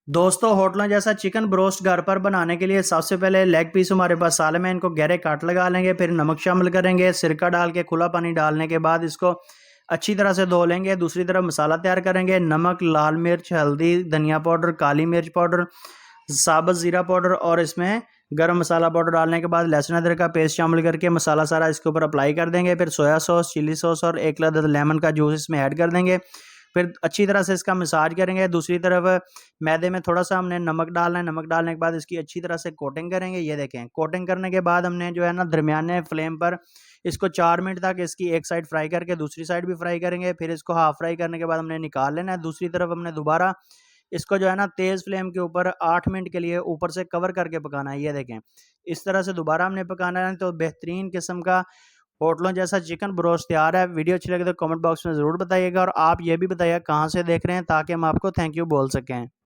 दोस्तों होटलों जैसा चिकन ब्रोस्ट घर पर बनाने के लिए सबसे पहले लेग पीस हमारे पास साले में इनको गहरे काट लगा लेंगे। फिर नमक शामिल करेंगे, सिरका डाल के खुला पानी डालने के बाद इसको अच्छी तरह से धो लेंगे। दूसरी तरफ मसाला तैयार करेंगे। नमक, लाल मिर्च, हल्दी, धनिया पाउडर, काली मिर्च पाउडर, साबुत ज़ीरा पाउडर और इसमें गरम मसाला पाउडर डालने के बाद लहसुन अदरक का पेस्ट शामिल करके मसाला सारा इसके ऊपर अप्लाई कर देंगे। फिर सोया सॉस, चिली सॉस और एक अदद लेमन का जूस इसमें ऐड कर देंगे। फिर अच्छी तरह से इसका मसाज करेंगे। दूसरी तरफ मैदे में थोड़ा सा हमने नमक डालना है। नमक डालने के बाद इसकी अच्छी तरह से कोटिंग करेंगे। ये देखें, कोटिंग करने के बाद हमने जो है ना दरमियाने फ्लेम पर इसको 4 मिनट तक इसकी एक साइड फ्राई करके दूसरी साइड भी फ्राई करेंगे। फिर इसको हाफ फ्राई करने के बाद हमने निकाल लेना है। दूसरी तरफ हमने दोबारा इसको जो है ना तेज़ फ्लेम के ऊपर 8 मिनट के लिए ऊपर से कवर करके पकाना है। ये देखें, इस तरह से दोबारा हमने पकाना है तो बेहतरीन किस्म का होटलों जैसा चिकन ब्रोस्ट तैयार है। वीडियो अच्छी लगे तो कमेंट बॉक्स में ज़रूर बताइएगा और आप ये भी बताइएगा कहाँ से देख रहे हैं ताकि हम आपको थैंक यू बोल सकें।